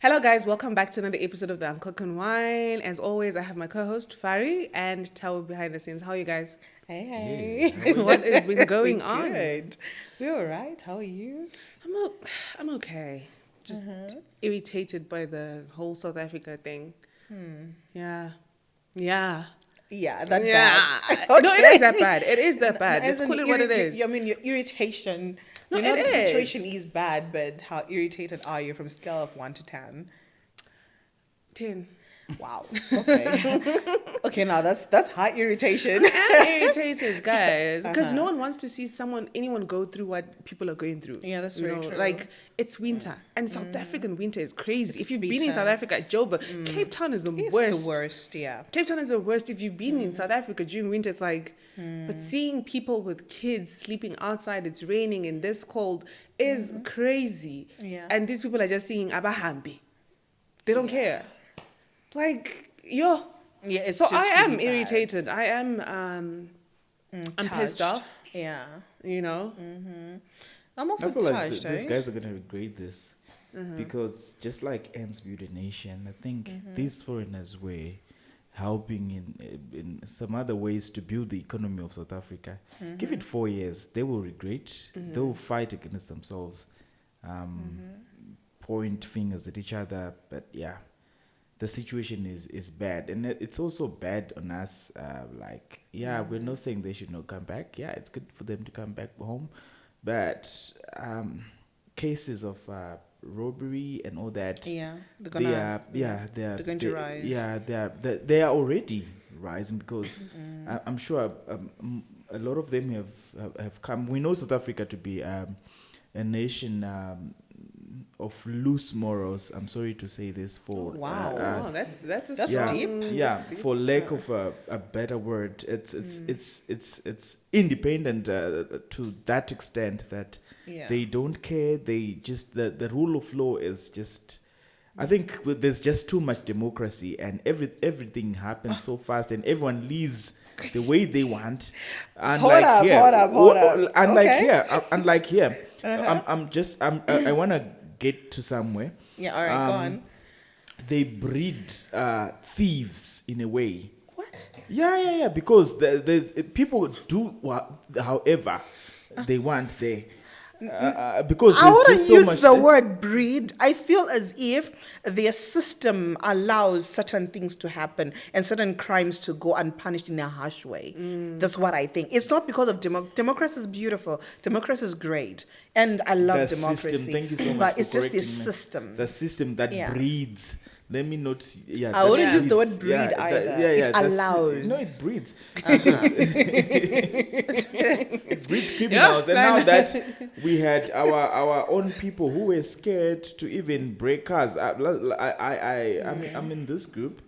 Hello, guys. Welcome back to another episode of the Uncook and Wine. As always, I have my co-host Fari and Tao behind the scenes. How are you guys? Hey. What has been going on? Good. We're all right. How are you? I'm okay. Just irritated by the whole South Africa thing. Yeah. Yeah, that Yeah. bad. No, it is that bad. It is that bad. As Let's in call it what it is. I mean, your irritation. No, You know, it the is. situation is bad, but how irritated are you from a scale of 1 to 10? 10. Wow. Okay. Okay, now that's high irritation. I'm irritated, guys, because no one wants to see anyone go through what people are going through. Yeah, that's very true. Like, it's winter, and South African winter is crazy. It's if you've been in bitter. South Africa, Joburg, Cape Town is the It's worst. the worst, yeah. Cape Town is the worst. If you've been in South Africa during winter, it's like, but seeing people with kids sleeping outside, it's raining in this cold, is crazy. Yeah. And these people are just seeing abahambi. They don't care. Like, yo. Yeah, it's So just I am really bad. irritated. I am I'm pissed Touched. off, Yeah. you know. I'm also I feel like touched, these eh? guys are going to regret this because just like Ants Build a Nation, I think these foreigners were helping in some other ways to build the economy of South Africa. Give it 4 years, they will regret. They will fight against themselves, point fingers at each other. But yeah, the situation is bad, and it's also bad on us. We're not saying they should not come back. Yeah, it's good for them to come back home, but cases of robbery and all that, Yeah. they're going to rise. Yeah, they are already rising because I'm sure a lot of them have come. We know South Africa to be a nation of loose morals. I'm sorry to say this for Wow. Oh, that's a That's yeah, deep. yeah. That's deep. For lack of a better word, it's independent to that extent that Yeah. they don't care. They just the rule of law is just. I think there's just too much democracy, and everything happens so fast, and everyone lives the way they want. Hold up. Unlike Okay. here, I want to get to somewhere. Yeah, all right, go on. They breed thieves in a way. What? Yeah. Because the people do however they want there. Because I there's wouldn't just so use much the word breed. I feel as if their system allows certain things to happen and certain crimes to go unpunished in a harsh way. That's what I think. It's not because of democracy is beautiful. Democracy is great. And I love the democracy. system. Thank you so much. But for it's just the correcting me. system. The system that Yeah. breeds. Let me not. Yeah, I that wouldn't use the breeds. word breed either. It that's- allows. No, it breeds. It breeds criminals, and Yeah, now that we had our own people who were scared to even break cars. I'm in this group,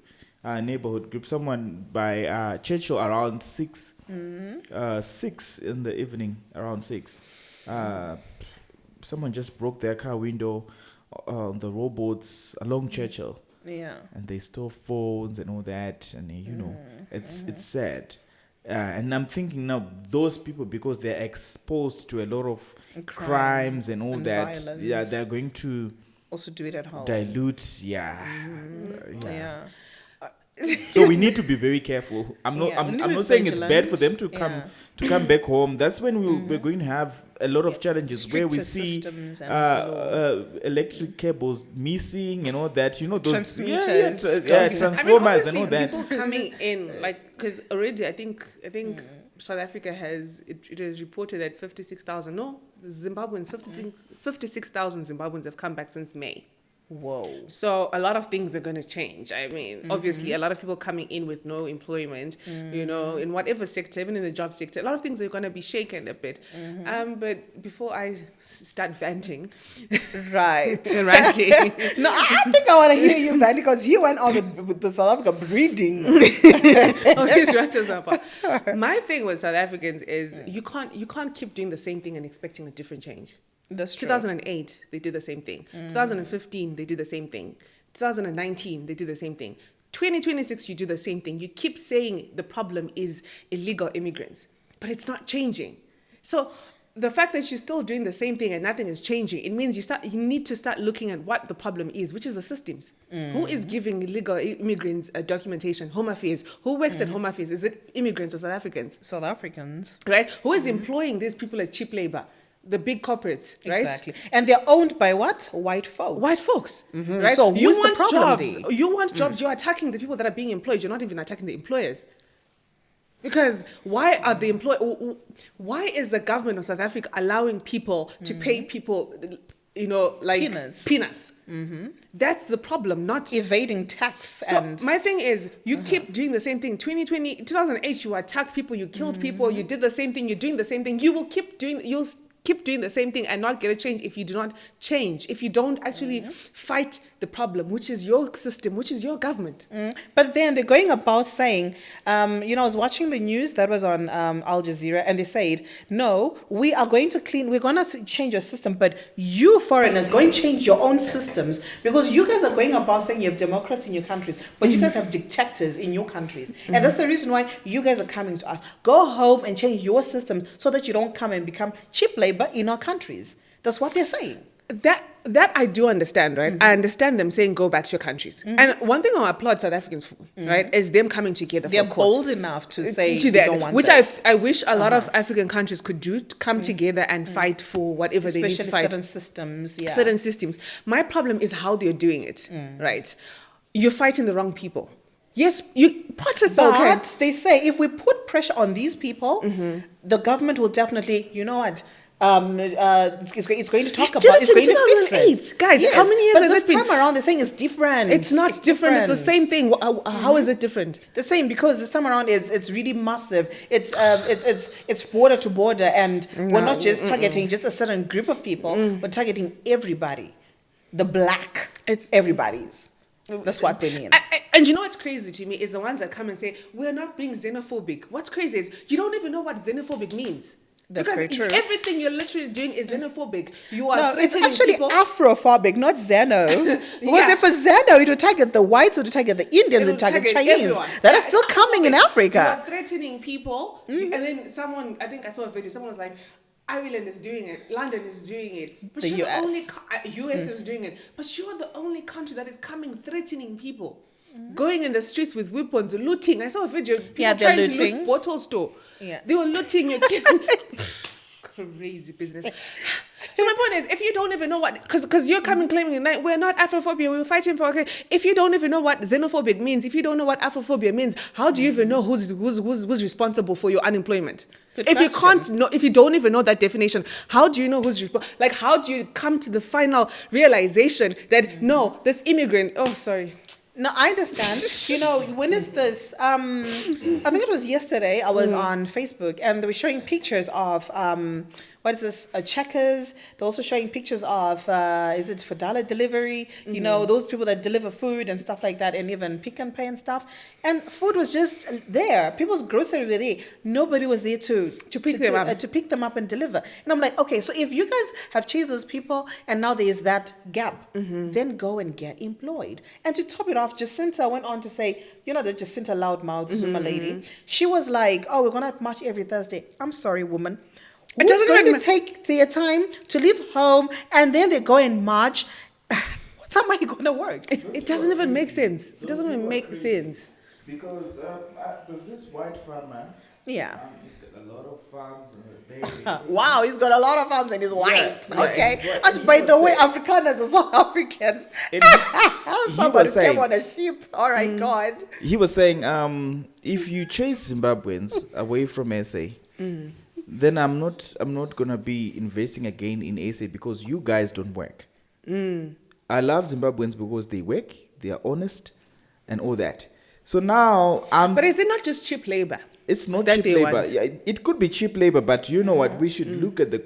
neighborhood group. Someone by Churchill around 6 in the evening, around 6. Someone just broke their car window on the rowboats along Churchill. Yeah. And they stole phones and all that, and it's sad. And I'm thinking now, those people, because they're exposed to a lot of crimes and all and that, violence. yeah, they're going to Also do it at home. dilute, Yeah. So we need to be very careful. I'm not. Yeah, we need to I'm be not saying it's bad for them vigilant. to come back home. That's when we're going to have a lot of challenges where we Stricter see systems and electric cables missing and all that. You know, those Transmitters transformers and all obviously that. people coming in, like, because already I think South Africa it is reported that 56,000. No, Zimbabweans 56,000 Zimbabweans have come back since May. Whoa. So a lot of things are going to change. I mean, obviously, a lot of people coming in with no employment, you know, in whatever sector, even in the job sector, a lot of things are going to be shaken a bit. But before I start venting, Right. ranting, No, I think I want to hear you, Van, because he went on with the South Africa breeding. oh, his ranches are apart. My thing with South Africans is you can't keep doing the same thing and expecting a different change. That's true. 2008, they did the same thing. 2015, they did the same thing. 2019, they did the same thing. 2026, you do the same thing. You keep saying the problem is illegal immigrants, but it's not changing. So the fact that you're still doing the same thing and nothing is changing, it means you need to start looking at what the problem is, which is the systems. Who is giving illegal immigrants documentation? Home Affairs. Who works at Home Affairs? Is it immigrants or South Africans? South Africans. Right? Who is employing these people at cheap labor? The big corporates, right? Exactly. And they're owned by what? White folk. White folks, right? So who's the problem jobs. there? You want jobs. You're attacking the people that are being employed. You're not even attacking the employers. Because why is the government of South Africa allowing people to pay people, like peanuts? That's the problem, not evading tax. So and my thing is, you keep doing the same thing. 2008, you attacked people, you killed people, you did the same thing, you're doing the same thing. You'll keep doing the same thing and not get a change if you do not change, if you don't actually fight the problem, which is your system, which is your government. But then they're going about saying, I was watching the news that was on Al Jazeera, and they said, no, we're going to change your system, but you foreigners go and change your own systems, because you guys are going about saying you have democracy in your countries, but you guys have dictators in your countries. And that's the reason why you guys are coming to us. Go home and change your system so that you don't come and become cheap labor in our countries. That's what they're saying. That I do understand, right? I understand them saying go back to your countries. And one thing I applaud South Africans for, right, is them coming together. They're for a cause. bold enough to say to they that, don't want which this. I wish a lot of African countries could do, to come together and fight for whatever they need to Especially fight. certain systems, yeah. Certain systems. My problem is how they're doing it, right? You're fighting the wrong people. Yes, protests are okay. But they say if we put pressure on these people, the government will definitely, it's going to talk about, it's going to fix it. Guys, yes, how many years but has this it been? time around they're saying it's different. It's not different. It's the same thing. How is it different? The same, because this time around it's really massive. It's border to border, and we're not just targeting just a certain group of people. We're targeting everybody. The black, it's everybody's. That's what they mean. And you know what's crazy to me is the ones that come and say, we're not being xenophobic. What's crazy is you don't even know what xenophobic means. That's because very true. Everything you're literally doing is xenophobic. You are no, it's threatening actually people. Afrophobic, not xeno. Because if it's xeno, it would target the whites, it would target the Indians, it would target Chinese. Everyone. That are still coming in Africa. You are threatening people. And then someone, I think I saw a video, someone was like, Ireland is doing it, London is doing it, but the you're US. the only US is doing it, but you're the only country that is coming threatening people, going in the streets with weapons, looting. I saw a video, people trying to loot bottle store. Yeah. They were looting your kid. Crazy business. So my point is, if you don't even know what, because you're coming claiming that we're not Afrophobia, we're fighting for, okay, if you don't even know what xenophobic means, if you don't know what Afrophobia means, how do you even know who's responsible for your unemployment? If you don't even know that definition, how do you know who's responsible? Like, how do you come to the final realization that no, this immigrant? Oh, sorry. No, I understand. When is this? I think it was yesterday. I was on Facebook, and they were showing pictures of what is this? Checkers. They're also showing pictures of is it for dollar delivery? Those people that deliver food and stuff like that, and even Pick and Pay and stuff. And food was just there. People's groceries were there. Nobody was there to pick them up and deliver. And I'm like, okay, so if you guys have chased those people, and now there is that gap, then go and get employed. And to top it off, Jacinta went on to say, the Jacinta Loudmouth Zuma lady. She was like, oh, we're gonna march every Thursday. I'm sorry, woman. Who's going to take their time to leave home and then they go and march? What time are you going to work? It doesn't even make sense. It doesn't even make sense. Because there's this white farmer. Yeah. He's got a lot of farms and wow, he's got a lot of farms and he's white. Yeah, okay. Yeah. And by the way, Afrikaners are South Africans. Somebody came on a sheep. All right, God. He was saying, if you chase Zimbabweans away from SA, then I'm not gonna be investing again in SA because you guys don't work. I love Zimbabweans because they work, they are honest, and all that. So now But is it not just cheap labor? It's not cheap labor. Yeah, it could be cheap labor, but you know what? We should look at the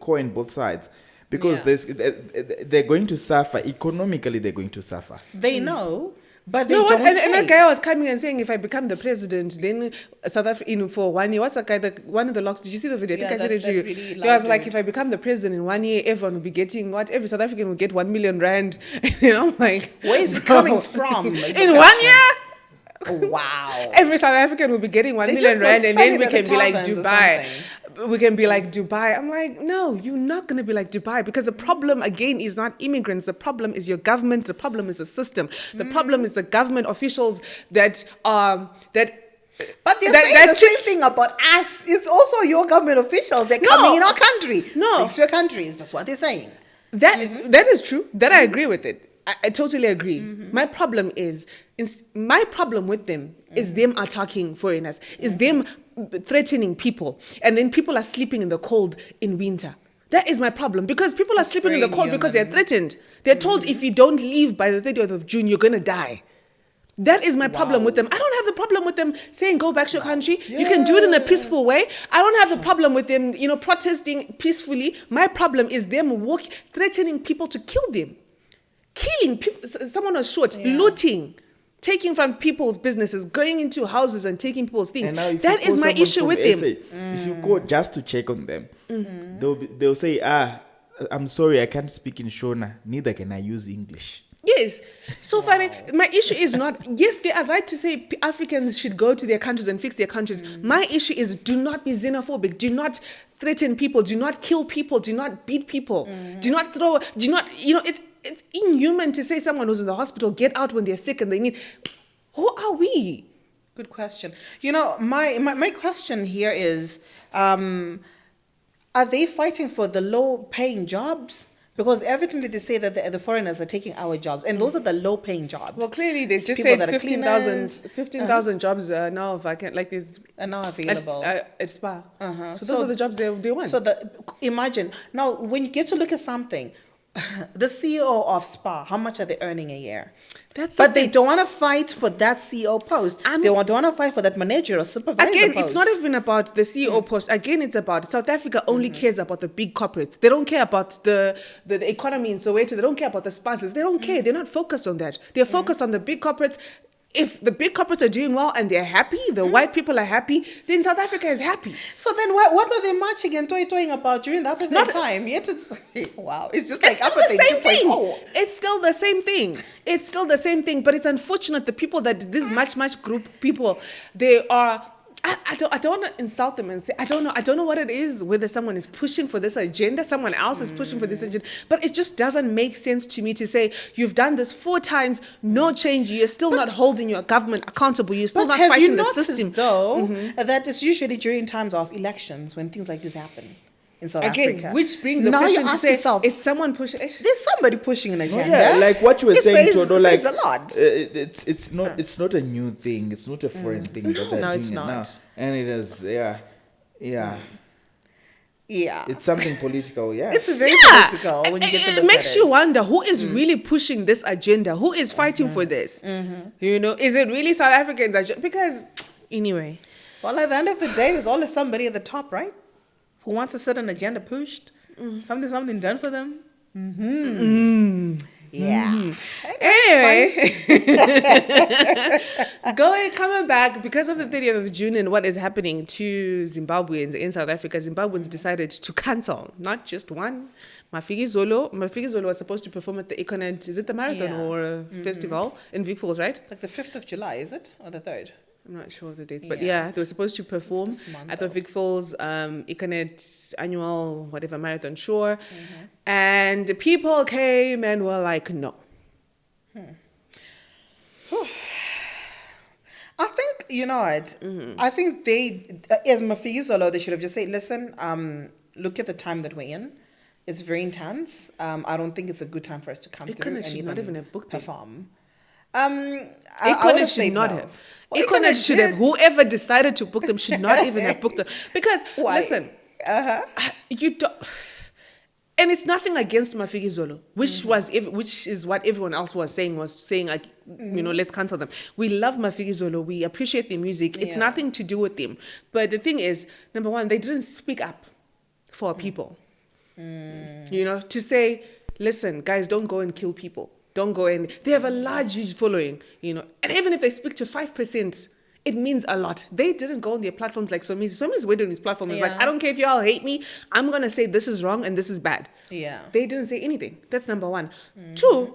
coin both sides, because they're going to suffer economically. They're going to suffer. They know. But they don't and that guy was coming and saying, if I become the president, then South Africa for 1 year. What's that guy? One of the locks. Did you see the video? I think I said it to you. Really he was like, if I become the president in 1 year, everyone will be getting what? Every South African will get 1 million rand. I'm like, where is it coming from? In 1 year? Wow. Every South African will be getting 1 million rand, and then we can be like Dubai. we can be like Dubai. I'm like, no, you're not going to be like Dubai, because the problem again is not immigrants. The problem is your government. The problem is the system. The problem is the government officials that But they're saying the same thing about us. It's also your government officials. They're coming in our country. No. Fix your countries. That's what they're saying. That is true. That I agree with it. I totally agree. My problem with them is them attacking foreigners, is them threatening people, and then people are sleeping in the cold in winter. That is my problem, because people are sleeping in the cold because they're threatened. They're told if you don't leave by the 30th of June, you're going to die. That is my problem with them. I don't have the problem with them saying go back to your country. Yeah. You can do it in a peaceful way. I don't have the problem with them, protesting peacefully. My problem is them threatening people to kill them. Killing people. Someone was shot, looting, taking from people's businesses, going into houses and taking people's things. That is my issue with them. If you go just to check on them, they'll say, I'm sorry, I can't speak in Shona. Neither can I use English. Yes. So my issue is not, yes, they are right to say Africans should go to their countries and fix their countries. My issue is, do not be xenophobic. Do not threaten people. Do not kill people. Do not beat people. Do not it's inhuman to say someone who's in the hospital, get out when they're sick and they need. Who are we? Good question. My question here is, are they fighting for the low-paying jobs? Because evidently they say that the foreigners are taking our jobs, and those are the low-paying jobs. Well, clearly they just said 15,000 jobs are now vacant, like there's are now available at Spa. So those are the jobs they want. So imagine now when you get to look at something, the CEO of Spa, how much are they earning a year? But they don't want to fight for that CEO post. They don't want to fight for that manager or supervisor Again, post. it's not even about the CEO post. Again, it's about South Africa only cares about the big corporates. They don't care about the economy in Soweto. They don't care about the sponsors. They don't care. They're not focused on that. They're focused on the big corporates. If the big corporates are doing well and they're happy, the white people are happy, then South Africa is happy. So then what were they marching and toying about during the apartheid time? Yet it's wow. It's just like apartheid 2.0. It's still the same thing. It's still the same thing. But it's unfortunate the people that this much group people, they are. I don't want to insult them and say, I don't know what it is, whether someone is pushing for this agenda, someone else is pushing for this agenda, but it just doesn't make sense to me to say, you've done this 4 times, no change, you're still not holding your government accountable, you're still not fighting the system. Though, that is usually during times of elections when things like this happen in South Africa. Which brings the question to say, is someone pushing? There's somebody pushing an agenda. Yeah, like what you were saying, Todo, like a lot. It's not a new thing. It's not a foreign thing. No, it's not. Now. And it is, yeah. It's something political, yeah. It's very political when you get to look at it. It makes you wonder who is really pushing this agenda, who is fighting for this. Is it really South Africans? Because anyway, well, at the end of the day, there's always somebody at the top, right? Who wants a certain agenda pushed, something done for them. Yeah. Anyway, coming back, because of the 30th of June and what is happening to Zimbabweans in South Africa, Zimbabweans decided to cancel not just one. Mafiki Zolo was supposed to perform at the Econet, is it the marathon or festival in Vic-Falls, right? Like the 5th of July, is it? Or the 3rd? I'm not sure of the dates, but they were supposed to perform at the Vic-Falls Econet annual whatever marathon show, and the people came and were like, no. I think I think they, as Mafiki Zolo, they should have just said, listen, look at the time that we're in. It's very intense. I don't think it's a good time for us to come through and even not even have booked perform. Econet should not have. Well, Econet should have. Whoever decided to book them should not even have booked them. Because, listen, you don't... And it's nothing against Mafiki Zolo, which is what everyone else was saying like, let's cancel them. We love Mafiki Zolo. We appreciate their music. It's nothing to do with them. But the thing is, number one, they didn't speak up for people. To say, listen, guys, don't go and kill people. Don't go in. They have a huge following, and even if they speak to 5%, it means a lot. They didn't go on their platforms like Somizi. Somizi went on his platform. It's like, I don't care if you all hate me. I'm going to say this is wrong and this is bad. Yeah. They didn't say anything. That's number one. 2,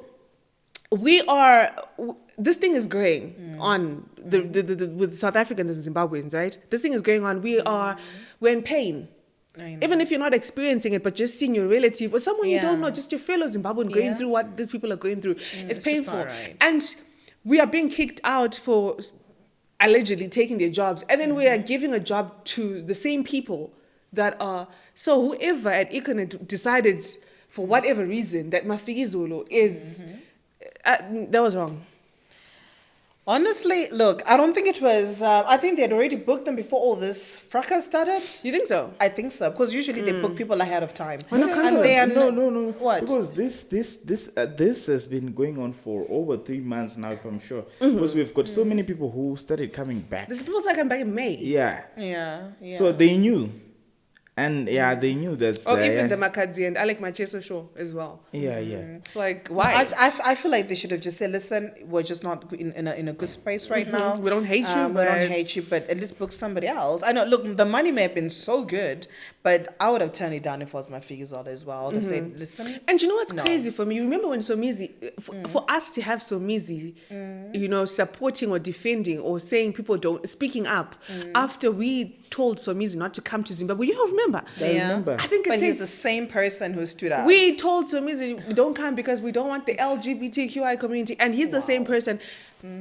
this thing is going on with South Africans and Zimbabweans, right? This thing is going on. We're in pain. I know. Even if you're not experiencing it, but just seeing your relative or someone you don't Yeah. know, just your fellow Zimbabwean going Yeah. through what these people are going through, it's it's just not painful. right. And we are being kicked out for allegedly taking their jobs. And then we are giving a job to the same people that are... So whoever at Econet decided, for whatever reason, that Mafikizolo is... that was wrong. Honestly, look, I don't think it was. I think they had already booked them before all this fracas started. You think so? I think so, because usually they book people ahead of time. Why not cancel And it? then- No. What? Because this has been going on for over 3 months now, if I'm sure. Because we've got so many people who started coming back. There's people that come back in May. Yeah. Yeah. So they knew. And they knew that. Or even the Makadzi and Alec Macheso show as well. Yeah. It's like, why? I feel like they should have just said, listen, we're just not in a good space right now. We don't hate you, We but- don't hate you, but at least book somebody else. I know, look, the money may have been so good, but I would have turned it down if it was my figures all as well. I would have said, listen. And you know what's No. crazy for me? Remember when Somizi, for us to have Somizi, supporting or defending or saying people don't, speaking up after we told Somizi not to come to Zimbabwe. You don't remember? remember. I think But it he's says the same person who stood up. we told Somizi don't come because we don't want the LGBTQI community, and he's the same person.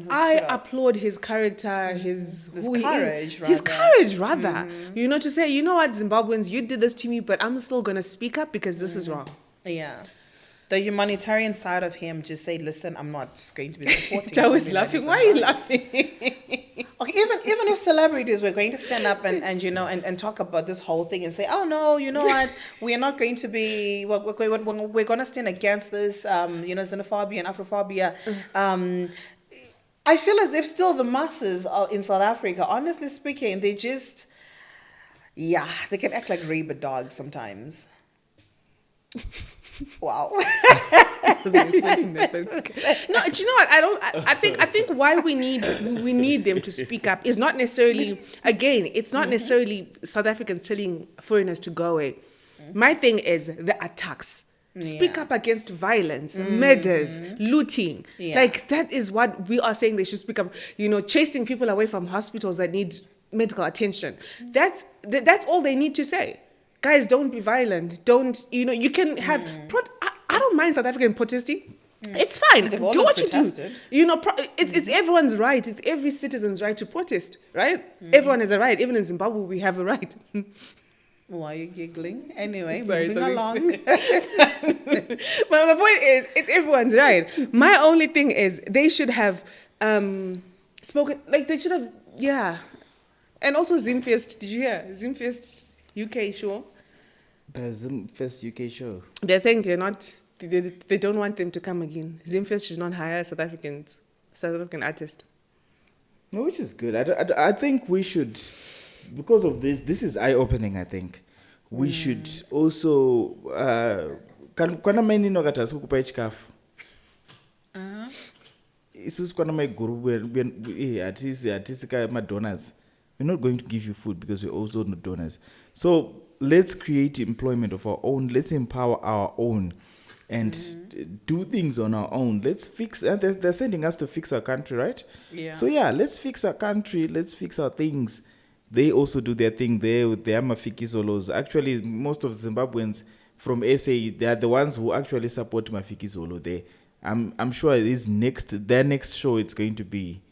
I stood up. applaud his character, his who he is. courage, his rather. courage, rather. To say, you know what, Zimbabweans, you did this to me, but I'm still gonna speak up because this is wrong. Yeah. The humanitarian side of him just say, listen, I'm not going to be supporting Joe is something that laughing. is Why are you unheard." laughing? Okay, even if celebrities were going to stand up and talk about this whole thing and say, oh no, you know what, we are not going to be, we're going to stand against this, xenophobia and Afrophobia. I feel as if still the masses in South Africa, honestly speaking, they just, they can act like rabid dogs sometimes. Wow. Wasn't expecting that, but it's okay. No, do you know what? I think why we need them to speak up is not necessarily, again, it's not necessarily South Africans telling foreigners to go away. My thing is the attacks. Speak up against violence, murders, looting. Yeah. Like, that is what we are saying they should speak up. Chasing people away from hospitals that need medical attention. That's all they need to say. Guys, don't be violent. Don't, you can have... I don't mind South African protesting. It's fine. They've Do always what protested. you do. It's everyone's right. It's every citizen's right to protest, right? Everyone has a right. Even in Zimbabwe, we have a right. Why are you giggling? Anyway, Sorry, moving sorry. along. But my point is, it's everyone's right. My only thing is, they should have spoken, like they should have, And also Zimfest, did you hear? Zimfest UK show. The Zimfest UK show. They're saying they don't want them to come again. Zimfest should not hire South African artists. No, which is good. I think we should, because of this is eye-opening, I think. We should also... Kana maini no kata sikupa chikafu. Isusu kana mai guru artists ka donors. We're not going to give you food because we're also not donors. So let's create employment of our own. Let's empower our own and do things on our own. Let's fix, and they're sending us to fix our country, right? Yeah. So let's fix our country. Let's fix our things. They also do their thing there with their Mafikizollos. Actually, most of Zimbabweans from SA, they are the ones who actually support Mafikizolo there. I'm sure their next show, it's going to be,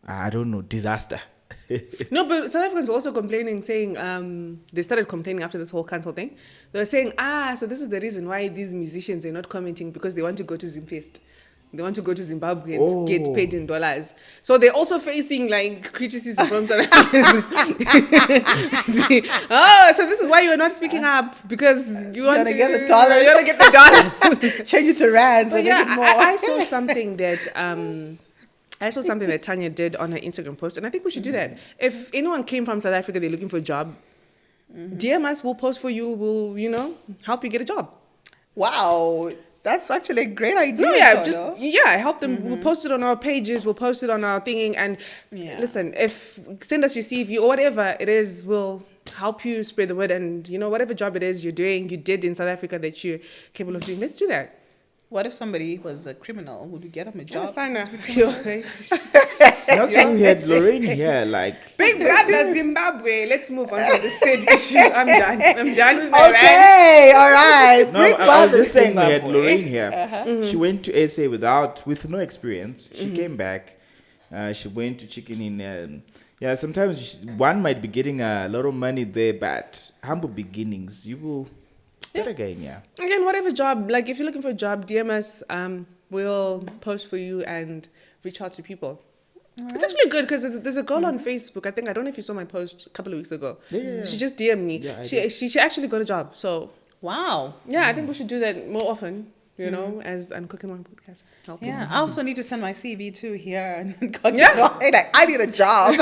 I don't know, disaster. No, but South Africans were also complaining, saying they started complaining after this whole cancel thing. They were saying, so this is the reason why these musicians are not commenting, because they want to go to Zimfest. They want to go to Zimbabwe and get paid in dollars. So they're also facing like criticism from South Africans. So this is why you're not speaking up, because you want to get the dollars. You want to get the dollars. Change it to rands and But make it more. I saw something that Tanya did on her Instagram post, and I think we should do that. If anyone came from South Africa, they're looking for a job, DM us, we'll post for you, we'll, help you get a job. Wow. That's actually a great idea. Help them. We'll post it on our pages, we'll post it on our thingy, and listen, send us your CV or whatever it is, we'll help you spread the word, and whatever job it is you did in South Africa that you're capable of doing, let's do that. What if somebody was a criminal? Would we get him a job? Sana. How come we had Lorraine here? Like, Big Brother Zimbabwe. Let's move on to the said issue. I'm done. I'm done with my rant. Okay, all right. no, Big I was Brother just saying we had Zimbabwe. Lorraine here. She went to SA with no experience. She came back. She went to Chicken in. Yeah, sometimes one might be getting a lot of money there, but humble beginnings, you will start again. Yeah. Again, whatever job, like if you're looking for a job, DM us. We'll post for you and reach out to people. It's actually good because there's a girl on Facebook. I don't know if you saw my post a couple of weeks ago. Yeah. She just DM'd me. Yeah, I she actually got a job. So Wow. yeah, I think we should do that more often. You know, as I'm cooking my podcast. Helping. Yeah, I also need to send my CV too here. And Yeah. I need a job.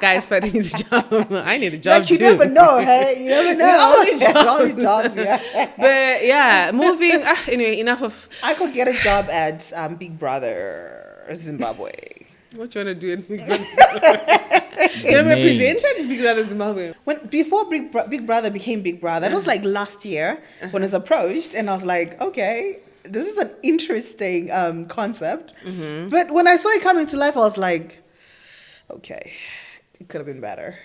Guys, Fadi needs a job. I need a job Like you too. never know, hey? You never know. all need jobs. All need jobs, yeah. But yeah, moving. Anyway, enough of I could get a job at Big Brother Zimbabwe. what you want to do in Big Brother. You know, Mate. represented Big Brother Zimbabwe. Before Big Brother became Big Brother, that was like last year when I was approached, and I was like, okay, this is an interesting concept. But when I saw it coming to life, I was like, okay, it could have been better.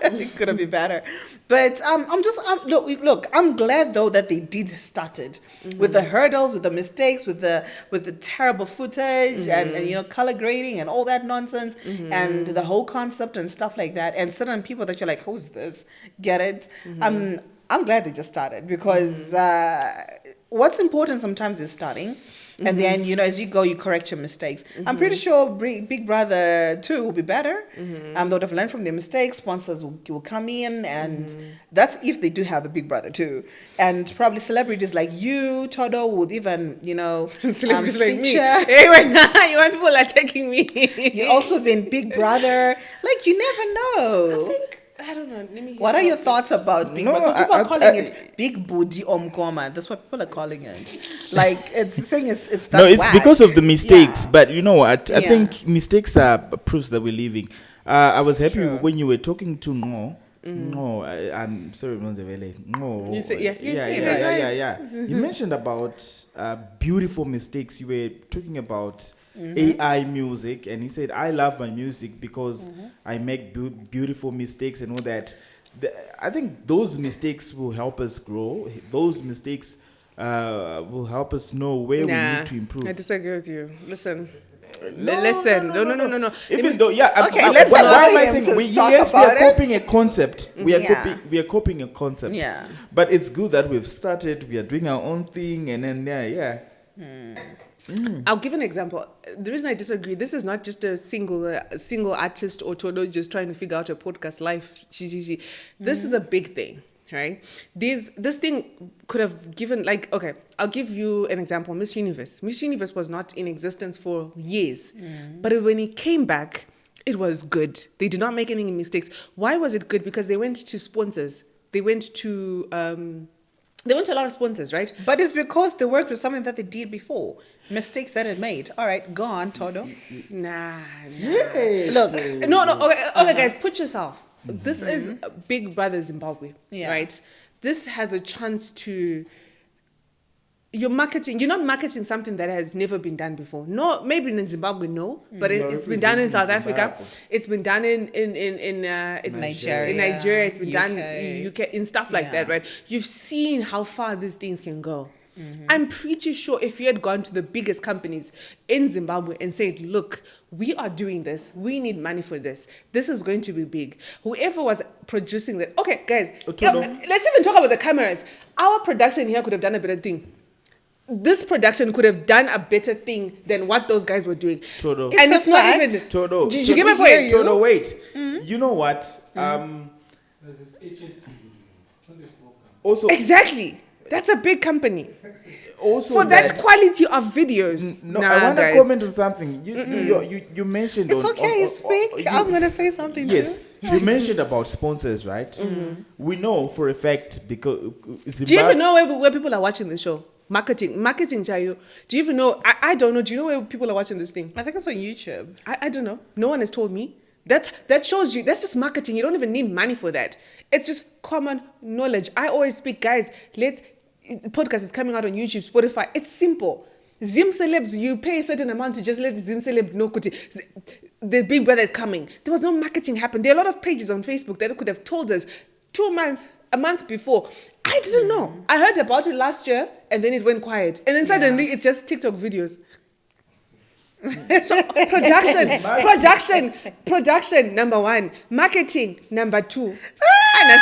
It could have been better. But look, I'm glad though that they did start it with the hurdles, with the mistakes, with the terrible footage and you know, color grading and all that nonsense and the whole concept and stuff like that. And certain people that you're like, who's this? Get it? I'm glad they just started because what's important sometimes is starting. And then, you know, as you go, you correct your mistakes. I'm pretty sure Big Brother 2 will be better. They would have learned from their mistakes. Sponsors will come in. And that's if they do have a Big Brother 2. And probably celebrities like you, Todo, would even, you know, Celebrities like me. feature. Hey, wait, you want people are taking me. You also been Big Brother. Like, you never know. I don't know. Let me. What are your thoughts about Big No, Brother? Because people are calling I- it Big Booty Omkoma. That's what people are calling it. Like, it's saying it's that No, it's whack. because of the mistakes. Yeah. But you know what? I Yeah. think mistakes are proofs that we're living. I was happy True. when you were talking to Ngo. No, I'm sorry, Mondevele. No. You say- yeah, you yeah, say yeah, that, yeah, right? yeah. You mentioned about beautiful mistakes. You were talking about AI music, and he said, "I love my music because I make beautiful mistakes and all that." I think those mistakes will help us grow. Those mistakes will help us know where we need to improve. I disagree with you. Listen. No. Even though, yeah. Okay, let's why allow am I him saying to we, talk yes, we are about it. copying a concept. We are Yeah. we are copying a concept. Yeah. But it's good that we've started. We are doing our own thing, and then yeah. I'll give an example. The reason I disagree, this is not just a single artist or Todo just trying to figure out a podcast life. This is a big thing, right? This thing could have given, like, okay, I'll give you an example. Miss Universe. Miss Universe was not in existence for years. But when it came back, it was good. They did not make any mistakes. Why was it good? Because they went to sponsors. They went to a lot of sponsors, right? But it's because they worked with something that they did before. Mistakes that it made. All right, go on, Todo. Nah. Look, No, okay, guys, put yourself. This is Big Brother Zimbabwe, Yeah. right? This has a chance to. You're not marketing something that has never been done before. No, maybe in Zimbabwe, no, but it's been done in South Africa. It's been done in Nigeria. In Nigeria, it's been done UK. in UK, in stuff like that, right? You've seen how far these things can go. I'm pretty sure if you had gone to the biggest companies in Zimbabwe and said, look, we are doing this. We need money for this. This is going to be big. Whoever was producing that. Okay, guys, let's even talk about the cameras. Our production here could have done a better thing. This production could have done a better thing than what those guys were doing. Todo. And it's not even... Todo. Did you get my point? Todo, wait. You know what? There's this HST. Sunday smoker. Also, Exactly. That's a big company. also For that quality of videos. No, nah, I want to guys. comment on something. You mentioned. it's okay, speak. I'm going to say something Yes, too. you mentioned about sponsors, right? We know for a fact because Do you even know where people are watching the show? Marketing, Chayo. Do you even know? I don't know. Do you know where people are watching this thing? I think it's on YouTube. I don't know. No one has told me. That shows you. That's just marketing. You don't even need money for that. It's just common knowledge. I always speak, guys. podcast is coming out on YouTube, Spotify. It's simple. Zim celebs, you pay a certain amount to just let Zim celeb know the Big Brother is coming. There was no marketing happen. There are a lot of pages on Facebook that could have told us a month before. I didn't know. I heard about it last year and then it went quiet. And then suddenly it's just TikTok videos. So production, number one. Marketing, number two. I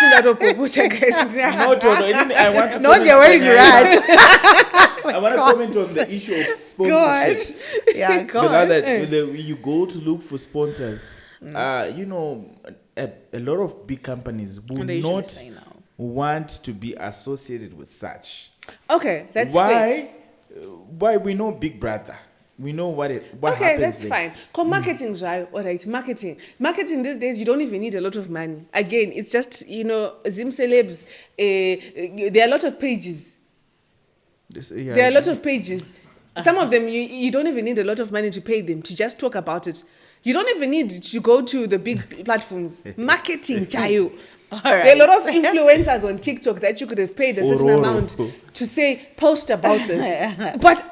want to Not you're wearing rat. I want to comment on the issue of sponsorship. Yeah, go But now on. that when you go to look for sponsors, you know, a lot of big companies will They usually not say no. want to be associated with such. Okay, that's fair. Why we know Big Brother. We know what Okay, happens that's there. fine. Marketing, right? All right, marketing. Marketing these days, you don't even need a lot of money. Again, it's just, Zim celebs, there are a lot of pages. There are a lot of pages. Some of them, you don't even need a lot of money to pay them, to just talk about it. You don't even need to go to the big platforms. Marketing, chayo. All There are a lot of influencers on TikTok that you could have paid a certain amount to say, post about this. But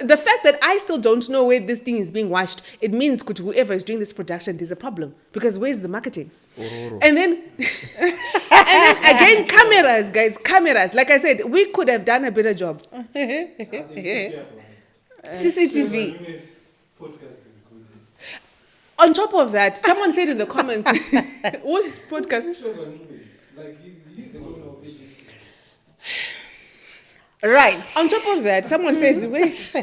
the fact that I still don't know where this thing is being watched, it means whoever is doing this production, there's a problem. Because where's the marketing? And then again, cameras, guys, cameras. Like I said, we could have done a better job. CCTV. Podcast is good. On top of that, someone said in the comments, whose podcast? Like, he's the owner of HST. Right. On top of that, someone said, wait.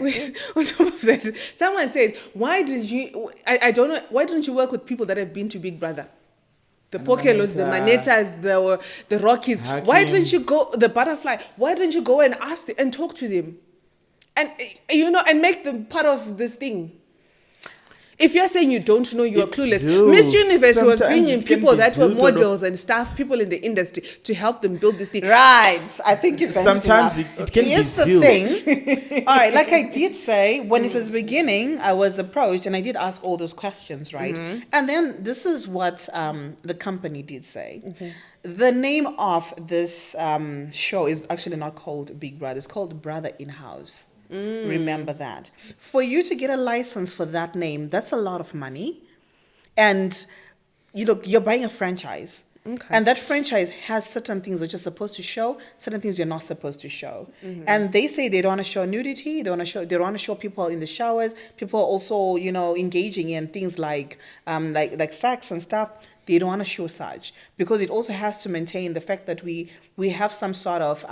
On top of that, someone said, why did you, I don't know, why don't you work with people that have been to Big Brother? The Pokelos, the Manetas, the Rockies. Hakim. Why didn't you go, the Butterfly, why didn't you go and ask them and talk to them? And, and make them part of this thing. If you're saying you don't know, you're It's clueless. Zeus. Miss Universe was Sometimes bringing it can people be that were Zeus, models and staff, people in the industry to help them build this thing. Right. I think you've Sometimes it can be Here's the zeal. thing. All right. Like I did say, when it was beginning, I was approached and I did ask all those questions, right? And then this is what the company did say. The name of this show is actually not called Big Brother. It's called Brother In-House. Remember that. For you to get a license for that name, that's a lot of money. And you're buying a franchise. Okay. And that franchise has certain things that you're supposed to show, certain things you're not supposed to show. And they say they don't want to show nudity, they don't want to show people in the showers, people also, engaging in things like sex and stuff. They don't want to show such because it also has to maintain the fact that we have some sort of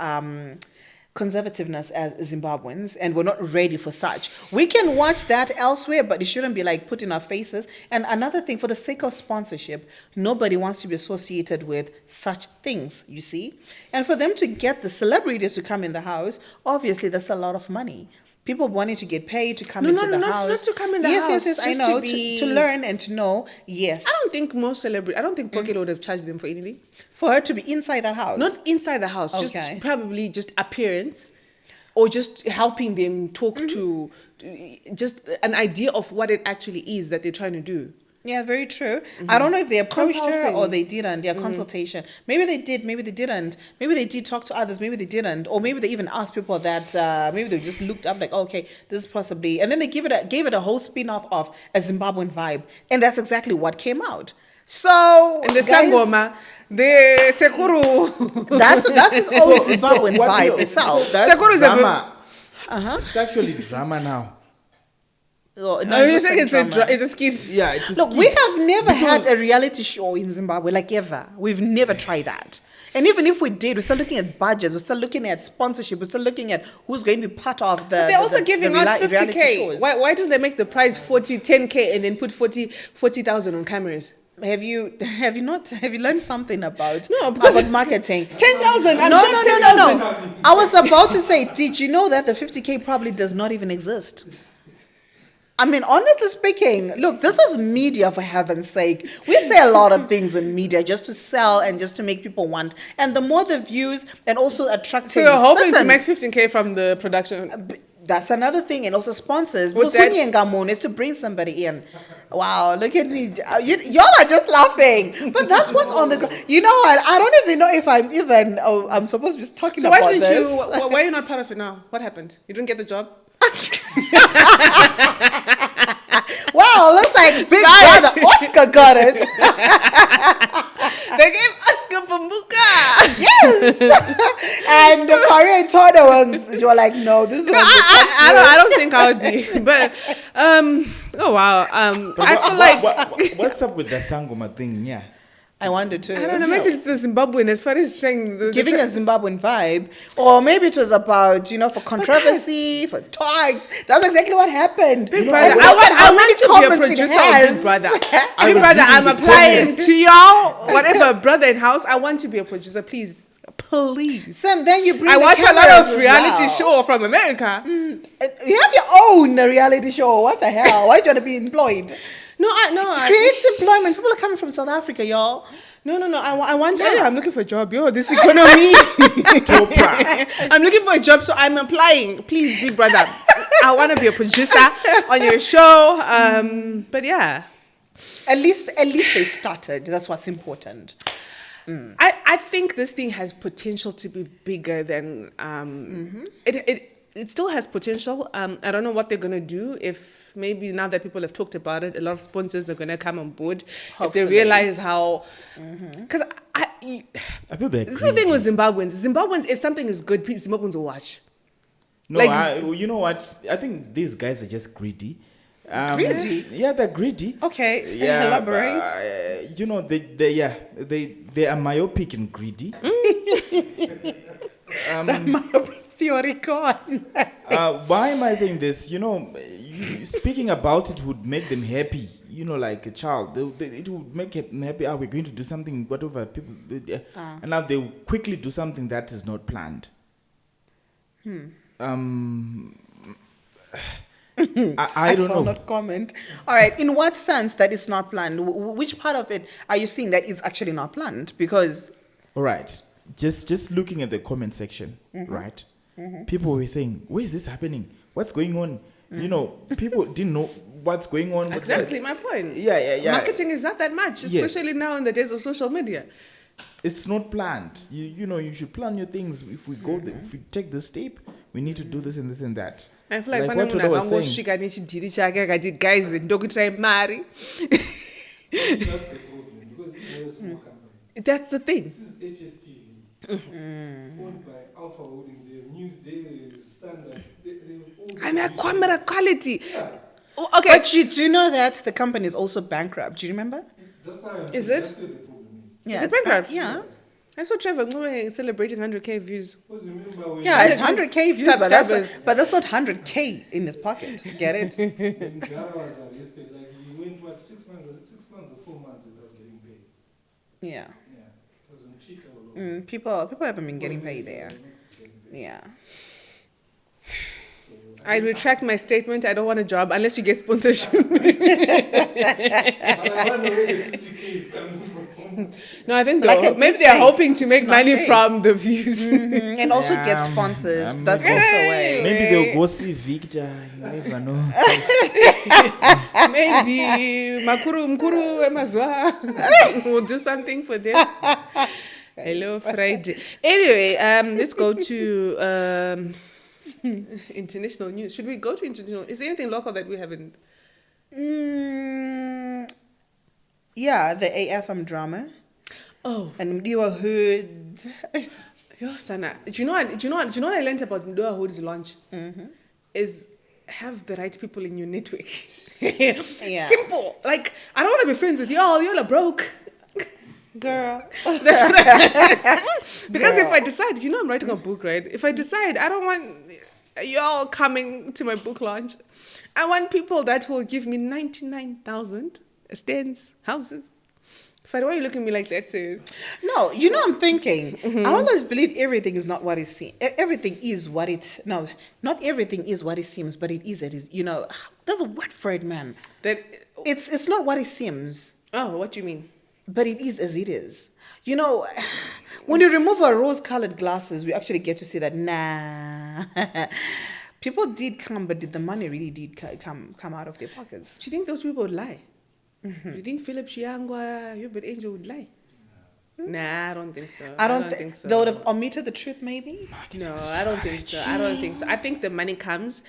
conservativeness as Zimbabweans, and we're not ready for such. We can watch that elsewhere, but it shouldn't be like put in our faces. And another thing, for the sake of sponsorship, nobody wants to be associated with such things, you see. And for them to get the celebrities to come in the house, obviously that's a lot of money. People wanting to get paid to come into the house. Not to come in the yes, house. Yes, I just know. to To learn and to know, yes. I don't think I don't think Pocket would have charged them for anything. For her to be inside that house. Not inside the house, Okay. just probably just appearance or just helping them talk to just an idea of what it actually is that they're trying to do. Yeah, very true. I don't know if they approached her Consulting. or they didn't. Yeah, consultation. Maybe they did, maybe they didn't. Maybe they did talk to others, maybe they didn't. Or maybe they even asked people that, maybe they just looked up like, okay, this is possibly. And then they gave it a whole spin-off of a Zimbabwean vibe. And that's exactly what came out. So, And the guys, Sangoma, the Sekuru. that's its own Zimbabwean What vibe you- itself. That's Sekuru is a drama. It's actually drama now. Oh, No, you're it's saying like drama. it's a skit. Yeah, it's a Look, skit. we have never had a reality show in Zimbabwe, like ever. We've never tried that. And even if we did, we're still looking at budgets, we're still looking at sponsorship, we're still looking at who's going to be part of the. They're also the giving reali- out reality 50K. shows. Why don't they make the price 10K and then put 40,000 on cameras? Have you learned something about No, because- about marketing? 10,000. I'm No, sure no, 10,000. no. I was about to say, did you know that the 50K probably does not even exist? I mean, honestly speaking, look, this is media, for heaven's sake. We say a lot of things in media just to sell and just to make people want. And the more the views and also attracting So you're hoping to certain- make 15K from the production? That's another thing, and also sponsors. Would Because that- Kunyengamon is to bring somebody in. Wow, look at me. Y'all are just laughing. But that's what's on the ground. You know what? I don't even know if I'm supposed to be talking So why about didn't this. you? Why are you not part of it now? What happened? You didn't get the job? Wow, looks like Big Sorry. Brother Oscar got it. They gave Oscar for Muka. Yes. And the Faria and Todd ones, you were like, no, this is I don't think I would be. But oh wow. I feel like What's up with the Sangoma thing? Yeah. I wanted to. I don't know. Maybe it's the Zimbabwean as far as trying Giving a Zimbabwean vibe, or maybe it was about for controversy, for talks. That's exactly what happened. Big And Brother. look I at how many want to be a comments it producer of has. Big Brother. I Big was Brother, reading I'm the applying comments. to y'all. Whatever, brother in house. I want to be a producer, please. Please. So then you bring. I the watch a lot cameras of as reality well. show from America. You have your own reality show. What the hell? Why do you want to be employed? Creates employment. People are coming from South Africa, y'all. No. I want. Yeah. Yeah, I'm looking for a job. Yo, this economy. I'm looking for a job, so I'm applying. Please, Big Brother. I want to be a producer on your show. But yeah, At least they started. That's what's important. I think this thing has potential to be bigger than it still has potential. I don't know what they're gonna do if maybe now that people have talked about it, a lot of sponsors are gonna come on board Hopefully. if they realize how. Because I feel they're this is the thing greedy. with Zimbabweans, if something is good, Zimbabweans will watch. No, like- you know what? I think these guys are just greedy. Greedy? Yeah, they're greedy. Okay, Yeah, elaborate. they are myopic and greedy. Myopic theory gone. Why am I saying this? Speaking about it would make them happy. Like a child, it would make them happy. We're going to do something, whatever people, and now they will quickly do something that is not planned. I don't shall know. not comment. All right. In what sense that it's not planned? Which part of it are you seeing that it's actually not planned? Because All right, just looking at the comment section, right? People were saying, "Where is this happening? What's going on?" People didn't know what's going on. with Exactly my point. Yeah. Marketing is not that much, Yes. especially now in the days of social media. It's not planned. You should plan your things. If we go, if we take this step, we need to do this and this and that. I feel like Like when what Toda was saying. angosvika nechidhiri chake akati guys ndokutrai mari. That's the problem because this is a small company. That's the thing. This is HSTV, owned by Alpha Holding, the News Day, Standard. They all I'm a camera quality. Yeah, Oh, okay. but you do know that the company is also bankrupt. Do you remember? that's how I'm Is saying. it? That's where the problem is. Yeah, Is it it's bankrupt? yeah. I saw Trevor Ngome celebrating 100k views. Because remember when Yeah, it's 100K 100K views, subscribers. but that's not 100K in his pocket. Get it? when Jara was arrested, like he went what 6 months, was it 6 months or 4 months without getting paid? Yeah. Yeah, it was on Twitter or all. People haven't been getting paid there. Yeah. So I retract my statement. I don't want a job unless you get sponsorship. but I wonder where the 50K is coming from. No, I think Like I maybe did they're say, hoping to it's make not money paid. from the views. And also get Yeah, sponsors. yeah, That's maybe- also a way. Maybe they'll go see Victor. You never know. Maybe Mkuru Emazwa will do something for them. Hello, Friday. Anyway, let's go to international news. Should we go to international? Is there anything local that we haven't? Yeah, the AFM drama. Oh, And Mdiwa Hood. yo, Sana. Do you know what I learned about Mdoa Hood's launch? Is have the right people in your network. Yeah. Simple. Like, I don't want to be friends with y'all. Y'all are broke. Girl. That's what because if Girl. I decide, I'm writing a book, right? If I decide I don't want y'all coming to my book launch, I want people that will give me 99,000 stands, houses. Why are you looking at me like that, serious? No, I'm thinking. I always believe everything is not what it seems. Everything is what it. No, not everything is what it seems, but it is. It is. There's a word for it, man. That It's not what it seems, what do you mean? but it is as it is. When you remove our rose-colored glasses, we actually get to see that. Nah. People did come, but did the money really come out of their pockets? Do you think those people would lie? Do you think Philip Shiangwa, Hubert Angel would lie? Nah, I don't think so. I don't think so. They would have omitted the truth, maybe. No, I don't think so. I don't think so. I think the money comes.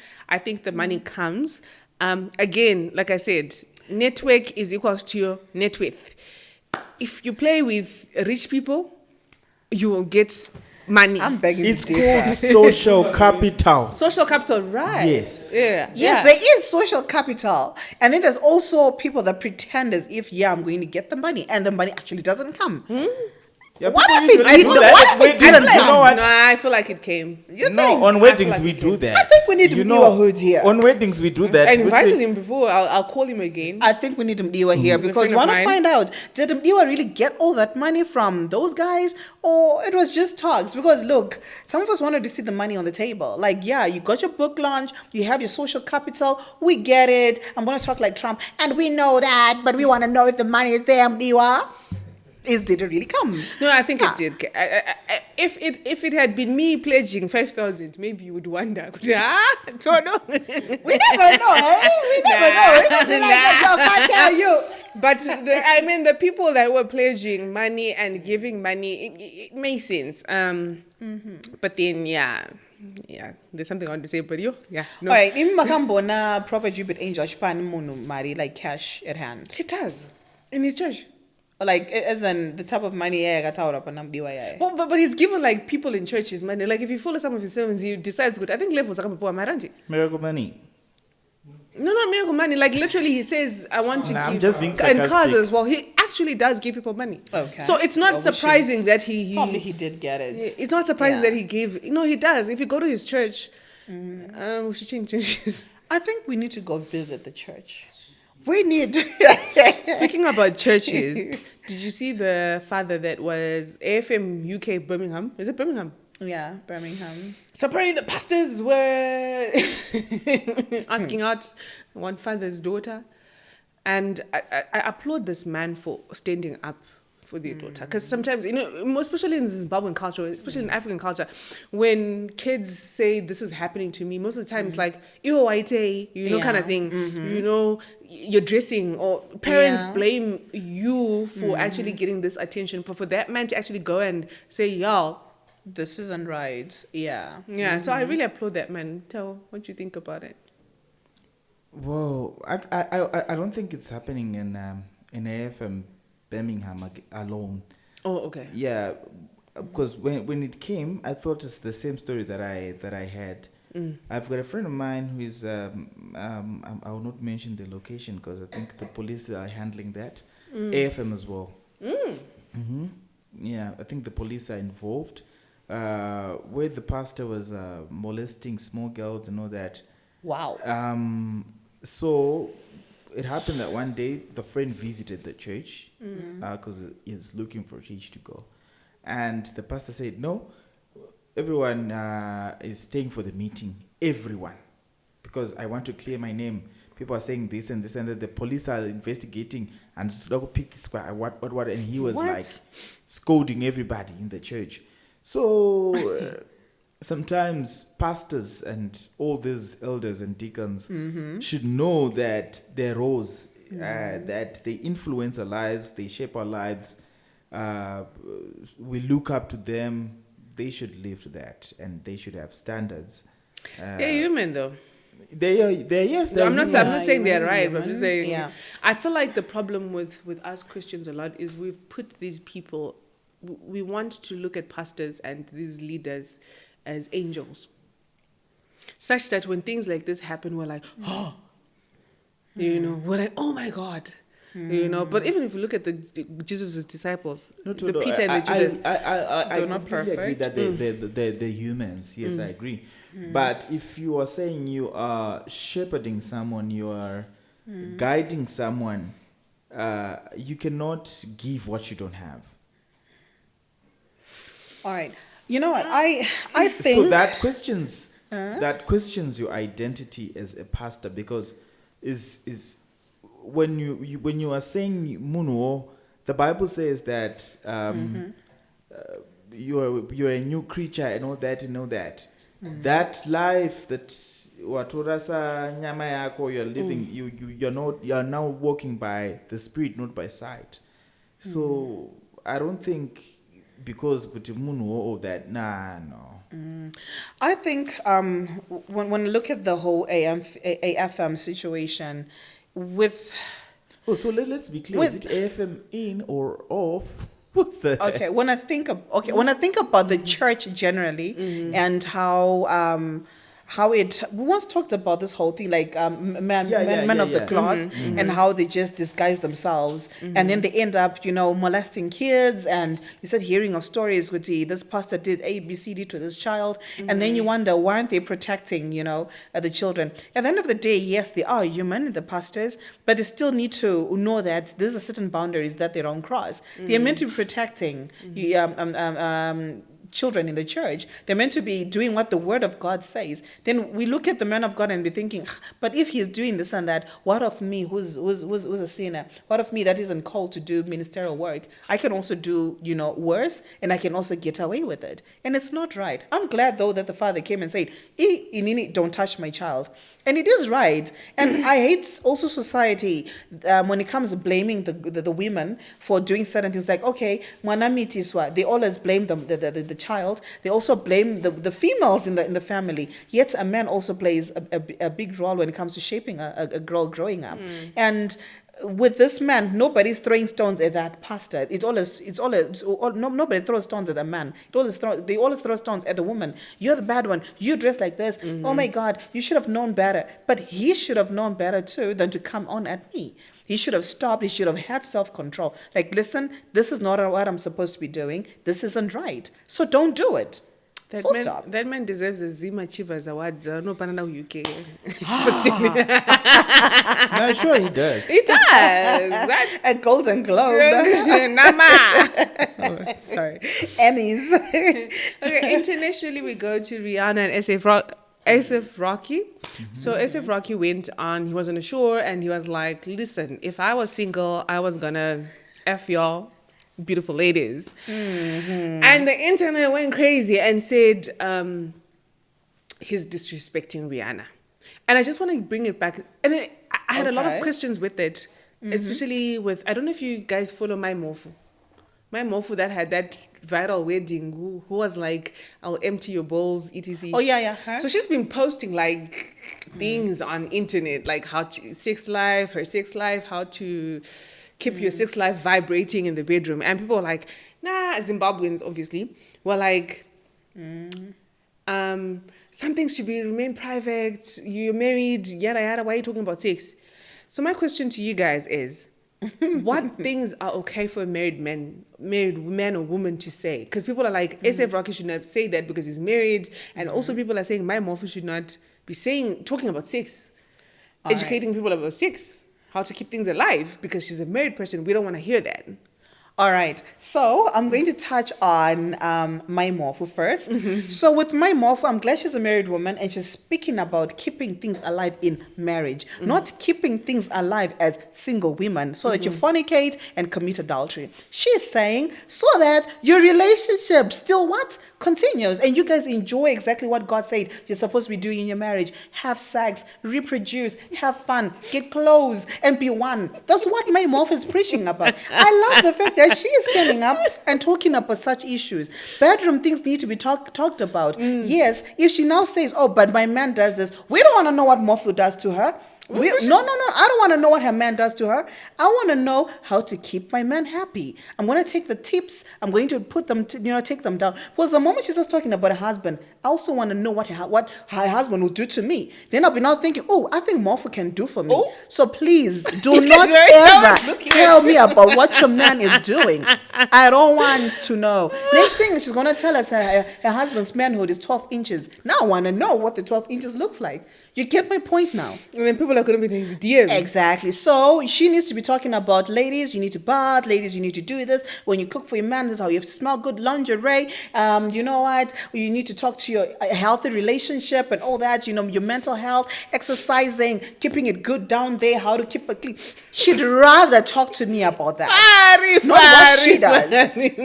Again, like I said, network is equals to your net worth. If you play with rich people, you will get money. I'm begging It's to differ. called social capital. Social capital, right? Yes. Yeah. Yes, there is social capital. And then there's also people that pretend as if, I'm going to get the money, and the money actually doesn't come. Yeah, What people if it usually did? do What that if at it didn't weddings. You know come? what? No, I feel like it came. You No, think? on I weddings feel like we it do came. that. I think we need You Mdiwa here. On weddings we do that. I We invited take- him before. I'll call him again. I think we need Mdiwa here He's a because friend we of want to mine. find out, did Mdiwa really get all that money from those guys, or it was just talks? Because look, some of us wanted to see the money on the table. Like, you got your book launch, you have your social capital, we get it. I'm going to talk like Trump, and we know that, but we want to know if the money is there, Mdiwa. Did it really come? No, I think Yeah. it did. If it had been me pledging 5,000, maybe you would wonder. We never know, eh? We never know. It's something like that, yo, can't tell you. But the people that were pledging money and giving money, it makes sense. But then, yeah, there's something I want to say, but no. All right, in Makambona, Prophet Hubert Angel, Shpan Munu Mari, like cash at hand. He does in his church. Like, as in the type of money, Well, but he's given like people in churches money. Like if you follow some of his sermons, he decides good. I think levels are maranti. Miracle money. No, not miracle money. Like literally, he says, "I want to Nah, give." I'm just being and cars sarcastic. as well. He actually does give people money. Okay. So it's not Well, which surprising is- that he Probably he did get it. It's not surprising Yeah. that he gave. No, he does. If you go to his church, we should change churches. I think we need to go visit the church. We need. Speaking about churches, did you see the father that was AFM UK Birmingham? Is it Birmingham? Yeah, Birmingham. So apparently the pastors were asking out one father's daughter. And I applaud this man for standing up for their daughter. Because sometimes, more especially in Zimbabwean culture, especially in African culture, when kids say this is happening to me, most of the time it's like, "Ew, white, kind of thing. You're dressing, or parents Yeah. blame you for actually getting this attention. But for that man to actually go and say, y'all, This isn't right. Yeah. yeah, so I really applaud that man. Tell what you think about it. Well, I don't think it's happening in AFM Birmingham alone. Oh, okay. Yeah, because when it came, I thought it's the same story that I had. I've got a friend of mine who is I will not mention the location because I think the police are handling that. AFM as well. Yeah, I think the police are involved. Where the pastor was molesting small girls and all that. Wow. So it happened that one day the friend visited the church because he's looking for a church to go, and the pastor said, "No, everyone is staying for the meeting. Everyone, because I want to clear my name. People are saying this and this and that. The police are investigating and pick what, and he was What? like scolding everybody in the church. So." Sometimes pastors and all these elders and deacons should know that their roles, that they influence our lives, they shape our lives. We look up to them. They should live to that, and they should have standards. They're human, though. They're yes. They're I'm not humans. saying they're human, right, but I'm human. just saying. Yeah. I feel like the problem with us Christians a lot is we've put these people. We want to look at pastors and these leaders as angels, such that when things like this happen, we're like, oh, we're like, oh my God, But even if you look at Jesus' disciples, the Peter and the Judas, I They're not completely agree perfect. that they're humans. Yes, I agree. But if you are saying you are shepherding someone, you are guiding someone, you cannot give what you don't have. All right. You know what? I think So that questions your identity as a pastor, because is when you are saying muno, the Bible says that you're a new creature and all that. That life that watorasa nyama yako, you're living, you're now walking by the spirit, not by sight. So I don't think because all that, no. I think when you look at the whole AFM situation with... Oh, so let's be clear. Is it AFM in or off? What's that? Okay, when I think about the church generally and how it, we once talked about this whole thing, like men of the cloth, and how they just disguise themselves, and then they end up, molesting kids. And you said hearing of stories with this pastor did A, B, C, D to this child, and then you wonder, why aren't they protecting, the children? At the end of the day, yes, they are human, the pastors, but they still need to know that there's a certain boundaries that they don't cross. They're meant to be protecting children in the church. They're meant to be doing what the word of God says. Then we look at the man of God and be thinking, but if he's doing this and that, what of me who's a sinner? What of me that isn't called to do ministerial work? I can also do, worse, and I can also get away with it. And it's not right. I'm glad though that the father came and said, Inini, don't touch my child. And it is right. And I hate also society when it comes to blaming the women for doing certain things, like, okay, mwanamitiswa, they always blame the child. They also blame the females in the family. Yet a man also plays a big role when it comes to shaping a girl growing up. And with this man, nobody's throwing stones at that pastor. Nobody throws stones at a man. They always throw stones at a woman. You're the bad one. You dress like this. Oh my God, you should have known better. But he should have known better too than to come on at me. He should have stopped. He should have had self-control. Like, listen, this is not what I'm supposed to be doing. This isn't right. So don't do it. That man deserves a Zima Chivas Awards. No, Panama UK. No, sure he does. He does. A Golden Globe. Nama. Sorry. Emmys. Okay, internationally we go to Rihanna and ASAP Rocky. So ASAP Rocky went on, he was on the shore and he was like, listen, if I was single, I was gonna F y'all beautiful ladies. And the internet went crazy and said he's disrespecting Rihanna. And I just want to bring it back. And then I had a lot of questions with it, especially with, I don't know if you guys follow My Mofu that had that viral wedding who was like, I'll empty your bowls, etc. Oh, yeah. Huh? So she's been posting like things on internet, like how to, her sex life, how to keep your sex life vibrating in the bedroom. And people are like, nah, Zimbabweans obviously were like, some things should remain private. You're married, yada yada, why are you talking about sex? So my question to you guys is, what things are okay for a married man or woman to say? Because people are like, ASAP Rocky should not say that because he's married. And also people are saying, my Mofu should not be talking about sex. Educating people about sex. How to keep things alive, because she's a married person. We don't want to hear that. All right. So I'm going to touch on My Mofu first. So with My Mofu, I'm glad she's a married woman and she's speaking about keeping things alive in marriage, not keeping things alive as single women so that you fornicate and commit adultery. She's saying so that your relationship still continues and you guys enjoy exactly what God said you're supposed to be doing in your marriage. Have sex, reproduce, have fun, get close, and be one. That's what My Mofu is preaching about. I love the fact that she is standing up and talking about such issues. Bedroom things need to be talked about. Yes, if she now says, oh, but my man does this, we don't want to know what Mofu does to her. No, I don't want to know what her man does to her. I want to know how to keep my man happy. I'm going to take the tips. I'm going to put them, take them down. Because the moment she starts talking about her husband, I also want to know what her husband will do to me. Then I'll be now thinking, oh, I think Mofu can do for me. Oh. So please do not ever tell me about what your man is doing. I don't want to know. Next thing, she's going to tell us her husband's manhood is 12 inches. Now I want to know what the 12 inches looks like. You get my point now. And then people are going to be thinking, dear. Exactly. So she needs to be talking about, ladies, you need to bath. Ladies, you need to do this. When you cook for your man, this is how you have to smell good lingerie. You know what? You need to talk to your healthy relationship and all that. Your mental health, exercising, keeping it good down there, how to keep it clean. She'd rather talk to me about that. Not what she does. Because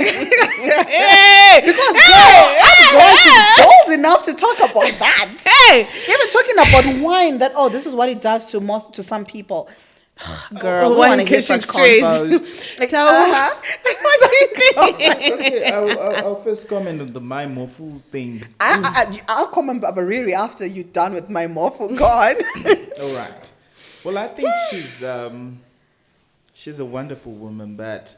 girl, I'm going to be bold enough to talk about that. Even even talking about wine. That this is what it does to some people. Girl, we Wine want to hear kitchen such strays. convos. Like, Tell what do you think? Okay, I'll first comment on the my mofu thing. I'll comment Babariri after you're done with my morpho. Go on. All right. Well, I think she's a wonderful woman, but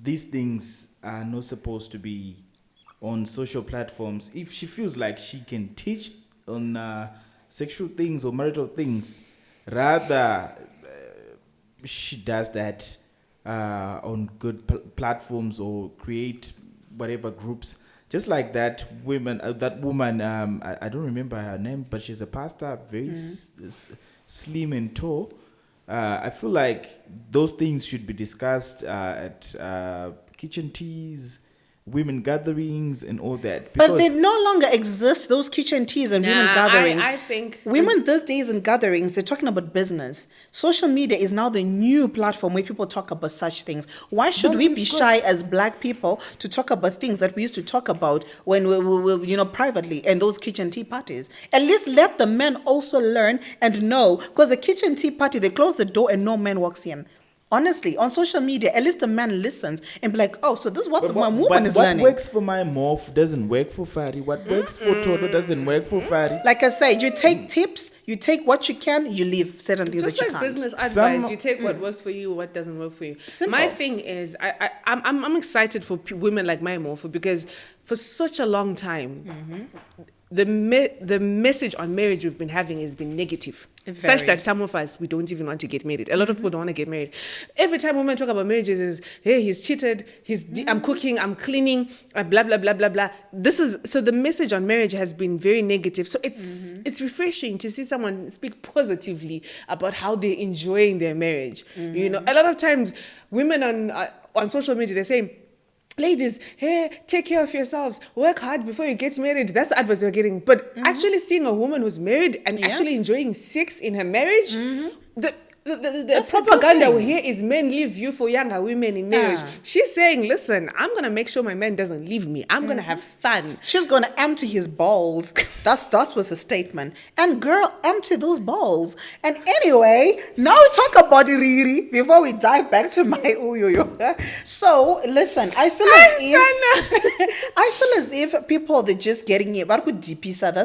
these things are not supposed to be on social platforms. If she feels like she can teach on sexual things or marital things, rather she does that on good platforms or create whatever groups. Just like that woman, I don't remember her name, but she's a pastor, very slim and tall. I feel like those things should be discussed at kitchen teas, women gatherings, and all that. But they no longer exist, those kitchen teas and women gatherings. I think women these days in gatherings, they're talking about business. Social media is now the new platform where people talk about such things. Why should we be shy as black people to talk about things that we used to talk about when we privately and those kitchen tea parties? At least let the men also learn and know, because the kitchen tea party, they close the door and no man walks in. Honestly, on social media, at least the man listens and be like, so this is what my woman is learning. What works for my morph doesn't work for Fari. What works for Toto doesn't work for Fari. Like I said, you take tips, you take what you can, you leave certain things just that you like can't. business advice, you take what works for you, what doesn't work for you. Simple. My thing is, I'm excited for women like my morpho, because for such a long time, the message on marriage we've been having has been negative. Such that some of us, we don't even want to get married. A lot of people don't want to get married. Every time women talk about marriages, is hey, he's cheated, I'm cooking, I'm cleaning, blah blah blah blah blah. So the message on marriage has been very negative. So it's refreshing to see someone speak positively about how they're enjoying their marriage. A lot of times women on social media, they're saying, ladies, hey, take care of yourselves. Work hard before you get married. That's the advice we're getting. But actually seeing a woman who's married and actually enjoying sex in her marriage, the propaganda we hear is men leave you for younger women in marriage. She's saying, listen, I'm going to make sure my man doesn't leave me. I'm going to have fun. She's going to empty his balls. That was a statement. And girl, empty those balls. And anyway, now we talk about the Riri before we dive back to my uyoyo. So, listen, I feel as if people, they're just getting it. That's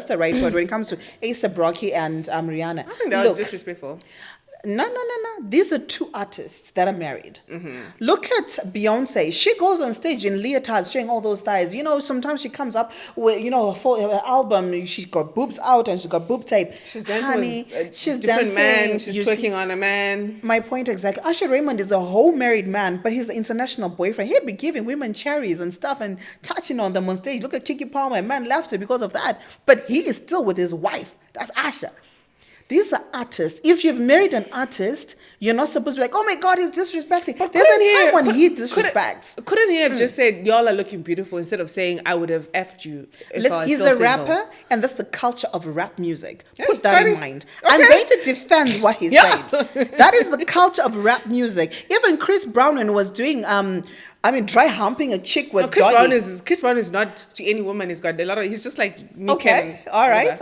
the right word when it comes to A$AP Rocky and Rihanna. I think that was disrespectful. No. These are two artists that are married. Look at Beyonce. She goes on stage in leotards showing all those thighs. Sometimes she comes up with, her album, she's got boobs out and she's got boob tape. She's dancing with a different man. She's twerking on a man. My point exactly. Usher Raymond is a whole married man, but he's the international boyfriend. He'd be giving women cherries and stuff and touching on them on stage. Look at Kiki Palmer. A man left her because of that. But he is still with his wife. That's Usher. These are artists. If you've married an artist, you're not supposed to be like, oh my God, he's disrespecting. There's a time when he disrespects. Couldn't he have just said, y'all are looking beautiful, instead of saying, I would have effed you if I was He's still a rapper, single. and that's the culture of rap music. Yeah, Put that in mind. Okay. I'm going to defend what he Yeah. said. That is the culture of rap music. Even Chris Brown, when he was doing dry humping a chick with Chris doggy. Chris Brown is not to any woman. He's got a lot of. He's just like me. Okay, all right.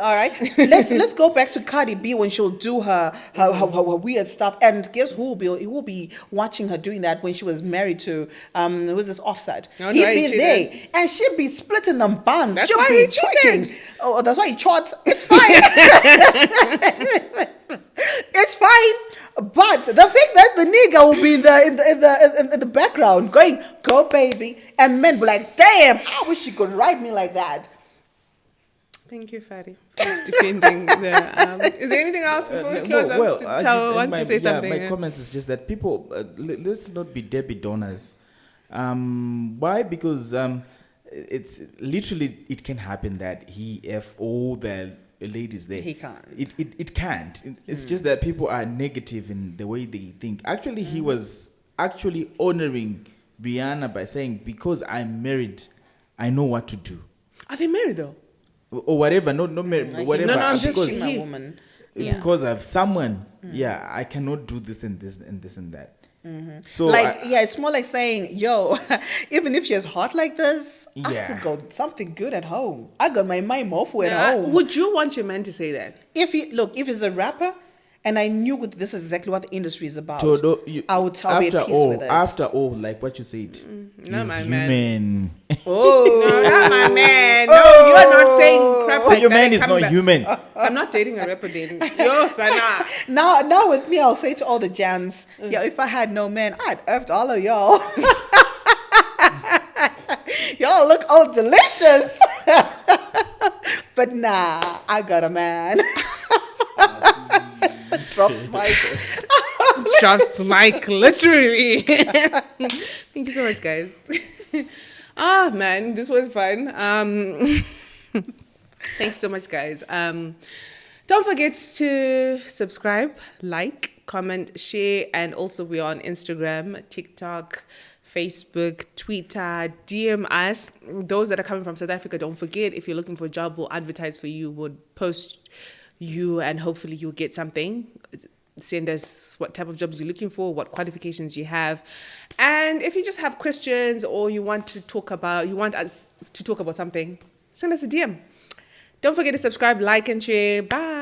Let's go back to Cardi B when she'll do her weird stuff. And guess who will be watching her doing that when she was married to who was this Offset? Oh, no, He'd be there, and she'd be splitting them buns. That's She'll why be he twerking. cheated. Oh, that's why he shot. It's fine. It's fine. But the fact that the nigga will be in the background going, go baby, and men be like, damn, I wish you could ride me like that. Thank you, Fadi, for defending the. Is there anything else before we close up? Tao wants to say something. My comments is just that people, let's not be Debbie Donners. Why? Because it's literally, it can happen that he F all the ladies there. He can't. It can't. It's just that people are negative in the way they think. Actually, he was actually honoring Rihanna by saying, because I'm married, I know what to do. Are they married though? Or whatever, not married, whatever. No, I'm just because my woman. Yeah. because I have someone, I cannot do this and this and this and that. So It's more like saying, yo, even if she's hot like this, I Yeah. still got something good at home. I got my mofu at Nah, home. would you want your man to say that? If he's a rapper, and I knew this is exactly what the industry is about, I would be at peace with it. After all, like what you said, not he's my man. human. No, not my man. No, you are not saying crap So like your that man and is come not back. human. I'm not dating a rapper then. Yo, Sana. Now with me, I'll say to all the Jans, yeah, if I had no man, I'd effed all of y'all. Y'all look all delicious. But nah, I got a man. Drops Mike. Drops Mike, literally. Thank you so much, guys. Man, this was fun. Thank you so much, guys. Don't forget to subscribe, like, comment, share, and also we're on Instagram, TikTok, Facebook, Twitter. DM us. Those that are coming from South Africa, don't forget, if you're looking for a job, we'll advertise for you, we'll post you, and hopefully you'll get something. Send us what type of jobs you're looking for, what qualifications you have. And if you just have questions or you want us to talk about something, send us a DM. Don't forget to subscribe, like, and share. Bye.